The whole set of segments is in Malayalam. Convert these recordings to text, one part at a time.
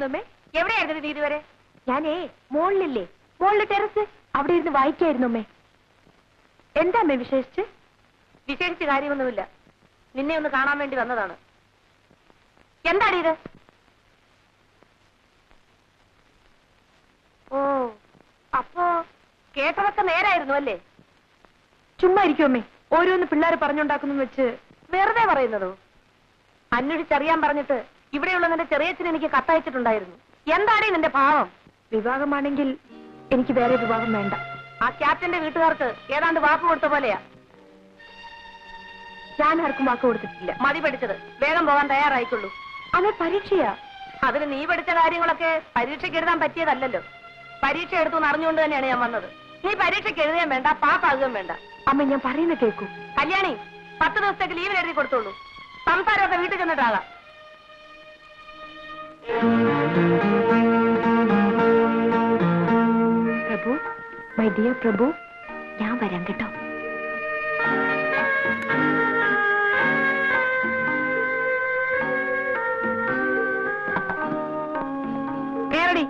വന്നമ്മേ? എവിടെയായിരുന്നു നീ ഇതുവരെ? ഞാനേ മോളിലില്ലേ, മോളിലെ ടെറസ് അവിടെ ഇരുന്ന് വായിക്കായിരുന്നു അമ്മേ. എന്താ അമ്മേ വിശേഷിച്ച്? വിശേഷിച്ച് കാര്യമൊന്നുമില്ല. നിന്നെ ഒന്ന് കാണാൻ വേണ്ടി വന്നതാണ്. എന്താണ് ഇത്? ഓ, അപ്പോ കേട്ടതൊക്കെ നേരായിരുന്നു അല്ലേ? ചുമ്മാ ഇരിക്കും അമ്മേ. ഓരോന്ന് പിള്ളേർ പറഞ്ഞുണ്ടാക്കുന്നു വെച്ച് വെറുതെ പറയുന്നതോ? അന്വേഷിച്ചറിയാൻ പറഞ്ഞിട്ട് ഇവിടെയുള്ള നിന്റെ ചെറിയച്ഛൻ എനിക്ക് കത്തയച്ചിട്ടുണ്ടായിരുന്നു. എന്താണ് നിന്റെ ഭാവം? വിവാഹമാണെങ്കിൽ എനിക്ക് വേറെ വിവാഹം വേണ്ട. ആ ക്യാപ്റ്റന്റെ വീട്ടുകാർക്ക് ഏതാണ്ട് വാക്ക് കൊടുത്ത പോലെയാ. ഞാൻ ആർക്കും വാക്ക് കൊടുത്തിട്ടില്ല. മതി പഠിച്ചത്, വേഗം പോകാൻ തയ്യാറായിക്കൊള്ളൂ. അതെ, പരീക്ഷയാ. അതിന് നീ പഠിച്ച കാര്യങ്ങളൊക്കെ പരീക്ഷയ്ക്ക് എഴുതാൻ പറ്റിയതല്ലല്ലോ. പരീക്ഷ എടുത്തു അറിഞ്ഞുകൊണ്ട് തന്നെയാണ് ഞാൻ വന്നത്. നീ പരീക്ഷയ്ക്ക് എഴുതാൻ വേണ്ട, പാസ്സാകുകയും വേണ്ട. അമ്മ, ഞാൻ പറയുന്നത് കേൾക്കൂ. കല്യാണി, 10 ദിവസത്തേക്ക് ലീവിൽ എഴുതി കൊടുത്തോളൂ. സംസാരമൊക്കെ വീട്ടിൽ ചെന്നിട്ടാകാം. പ്രഭു, മൈ ഡിയർ പ്രഭു, ഞാൻ വരാം കേട്ടോ. കേരടി.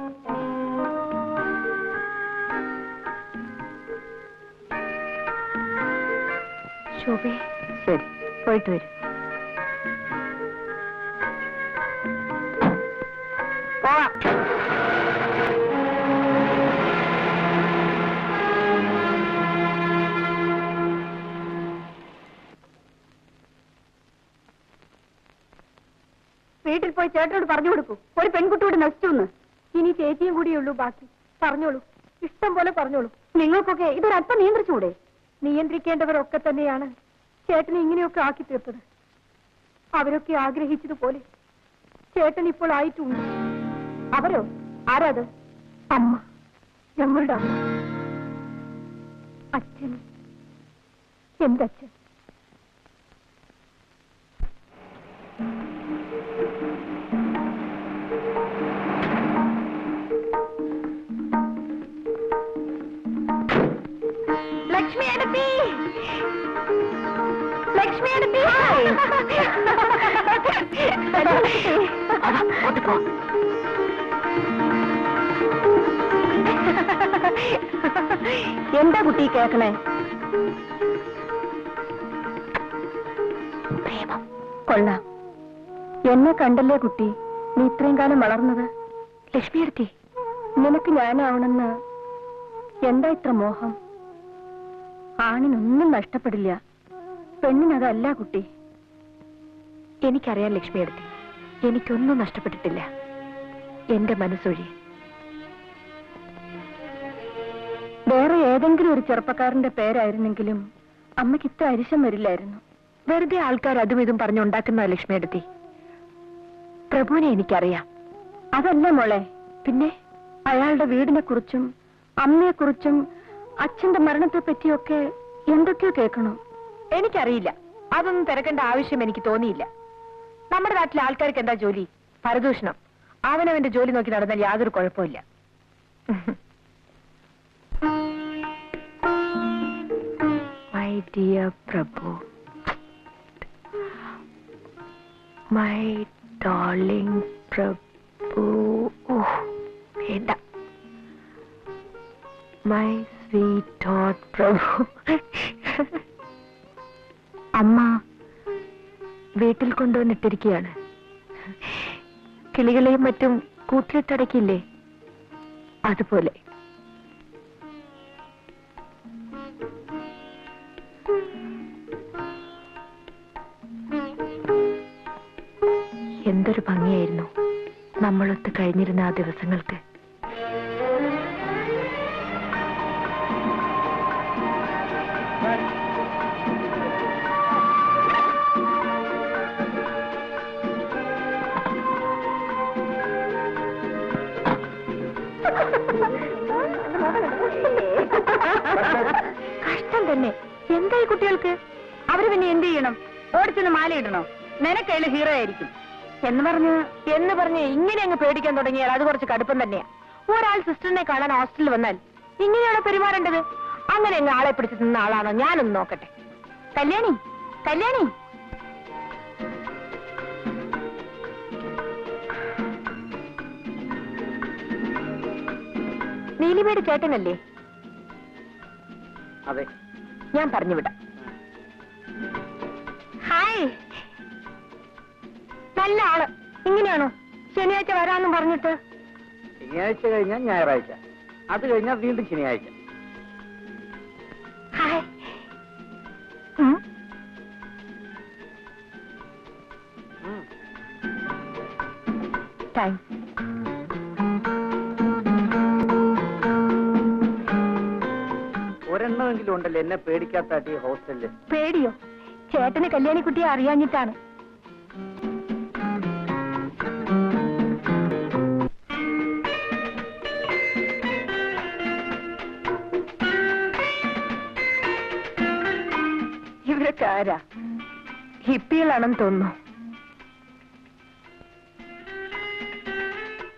ശോഭേ, ശരി, പോയിട്ട് വരും. വീട്ടിൽ പോയി ചേട്ടനോട് പറഞ്ഞു കൊടുക്കൂ, ഒരു പെൺകുട്ടിയോട് നശിച്ചു. ഇനി ചേച്ചിയും കൂടിയുള്ളൂ ബാക്കി. പറഞ്ഞോളൂ, ഇഷ്ടം പോലെ പറഞ്ഞോളൂ. നിങ്ങൾക്കൊക്കെ ഇതൊരല്പം നിയന്ത്രിച്ചുകൂടെ? നിയന്ത്രിക്കേണ്ടവരൊക്കെ തന്നെയാണ് ചേട്ടനെ ഇങ്ങനെയൊക്കെ ആക്കി തീർത്തത്. അവരൊക്കെ ആഗ്രഹിച്ചതുപോലെ ചേട്ടൻ ഇപ്പോൾ ആയിട്ടുണ്ട്. അവരോ? ആരാത്? അമ്മ, ഞങ്ങളുടെ അമ്മ. അച്ഛൻ, എന്റെ അച്ഛൻ. ലക്ഷ്മി എടുത്തി, ലക്ഷ്മി എടുത്തി. എന്താ കുട്ടി കേക്കണേ? പ്രേമം. കൊള്ളാം. എന്നെ കണ്ടല്ലേ കുട്ടി നീ ഇത്രയും കാലം വളർന്നത്? ലക്ഷ്മി എടുത്തി, നിനക്ക് ഞാനാവണമെന്ന് എന്താ ഇത്ര മോഹം? ആണിനൊന്നും നഷ്ടപ്പെടില്ല, പെണ്ണിനതല്ല കുട്ടി. എനിക്കറിയാം ലക്ഷ്മി എടുത്തി, എനിക്കൊന്നും നഷ്ടപ്പെട്ടിട്ടില്ല, എന്റെ മനസ്സൊഴി. വേറെ ഏതെങ്കിലും ഒരു ചെറുപ്പക്കാരന്റെ പേരായിരുന്നെങ്കിലും അമ്മയ്ക്ക് ഇത്ര അരിശം വരില്ലായിരുന്നു. വെറുതെ ആൾക്കാർ അതും ഇതും പറഞ്ഞുണ്ടാക്കുന്ന ലക്ഷ്മി എടുത്തി. പ്രഭുവിനെ എനിക്കറിയാം. അതല്ല മോളെ, പിന്നെ അയാളുടെ വീടിനെ കുറിച്ചും അമ്മയെക്കുറിച്ചും അച്ഛന്റെ മരണത്തെ പറ്റിയൊക്കെ എന്തൊക്കെയോ കേൾക്കണോ? എനിക്കറിയില്ല, അതൊന്നും തിരക്കേണ്ട ആവശ്യം എനിക്ക് തോന്നിയില്ല. നമ്മുടെ നാട്ടിലെ ആൾക്കാർക്ക് എന്താ ജോലി? പരദൂഷണം. അവനവന്റെ ജോലി നോക്കി നടന്നാൽ യാതൊരു കുഴപ്പമില്ല. My dear Prabhu, my darling Prabhu. വേണ്ട, മൈ സ്വീറ്റ് ഹോട്ട് പ്രഭു. അമ്മ വീട്ടിൽ കൊണ്ടുവന്നിട്ടിരിക്കുകയാണ്. കിളികളെയും മറ്റും കൂട്ടിലിട്ടടക്കില്ലേ, അതുപോലെ. എന്തൊരു ഭംഗിയായിരുന്നു നമ്മളൊത്ത് കഴിഞ്ഞിരുന്ന ആ ദിവസങ്ങൾക്ക്. കഷ്ടം തന്നെ. എന്തായി കുട്ടികൾക്ക്? അവര് പിന്നെ എന്ത് ചെയ്യണം? ഓടിച്ചൊന്ന് മാലയിടണോ? നിനക്കതിൽ ഹീറോ ആയിരിക്കും എന്ന് പറഞ്ഞ് ഇങ്ങനെ അങ്ങ് പേടിക്കാൻ തുടങ്ങിയാൽ അത് കുറച്ച് കടുപ്പം തന്നെയാ. ഒരാൾ സിസ്റ്ററിനെ കാണാൻ ഹോസ്റ്റലിൽ വന്നാൽ ഇങ്ങനെയാണോ പെരുമാറേണ്ടത്? അങ്ങനെ അങ്ങ് ആളെ പിടിച്ച് നിന്ന ആളാണോ? ഞാനൊന്ന് നോക്കട്ടെ. കല്യാണി, കല്യാണി, നീലിമയുടെ ചേട്ടനല്ലേ? അതെ. ഞാൻ പറഞ്ഞു വിടാം. ഹായ്, നല്ല ആള്. ഇങ്ങനെയാണോ ശനിയാഴ്ച വരാമെന്നും പറഞ്ഞിട്ട്? ശനിയാഴ്ച കഴിഞ്ഞാൽ ഞായറാഴ്ച, അത് കഴിഞ്ഞാൽ വീണ്ടും ശനിയാഴ്ച. ഹായ്. താങ്ക്സ്. ഒരെണ്ണമെങ്കിലും ഉണ്ടല്ലോ എന്നെ പേടിക്കാത്ത ഹോസ്റ്റലില്. പേടിയോ? ചേട്ടന് കല്യാണിക്കുട്ടിയെ അറിയാഞ്ഞിട്ടാണ്. ഇവരൊക്കെ ആരാ? ഹിപ്പികളാണെന്ന് തോന്നുന്നു.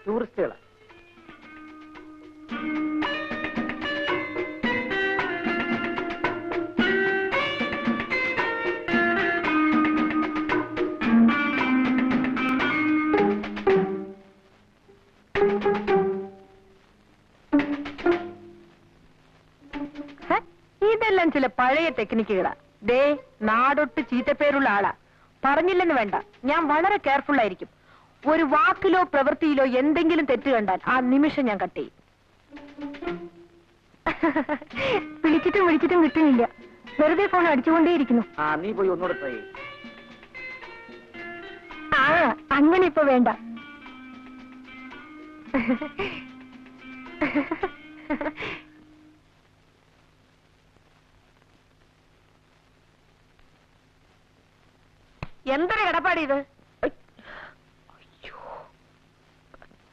ടൂറിസ്റ്റുകളാ. ഇതെല്ലാം ചില പഴയ ടെക്നിക്കുകളാ. ദേ, നാടൊട്ട് ചീത്തപ്പേരുള്ള ആളാ. പറഞ്ഞില്ലെന്ന് വേണ്ട, ഞാൻ വളരെ കെയർഫുൾ ആയിരിക്കും. ഒരു വാക്കിലോ പ്രവൃത്തിയിലോ എന്തെങ്കിലും തെറ്റ് കണ്ടാൽ ആ നിമിഷം ഞാൻ കട്ട് ചെയ്യും. വിളിച്ചിട്ടും കിട്ടുന്നില്ല. വെറുതെ ഫോൺ അടിച്ചുകൊണ്ടേയിരിക്കുന്നു. നീ പോയി ഒന്നുകൂടെ ട്രൈ ചെയ്യും. അങ്ങനെ ഇപ്പൊ വേണ്ട. എന്തൊരു കിടപ്പാടി ഇത്?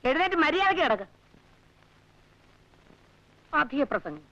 എഴുന്നേറ്റ് മര്യാദയ്ക്ക് കിടക്ക്. അധിക പ്രസംഗം.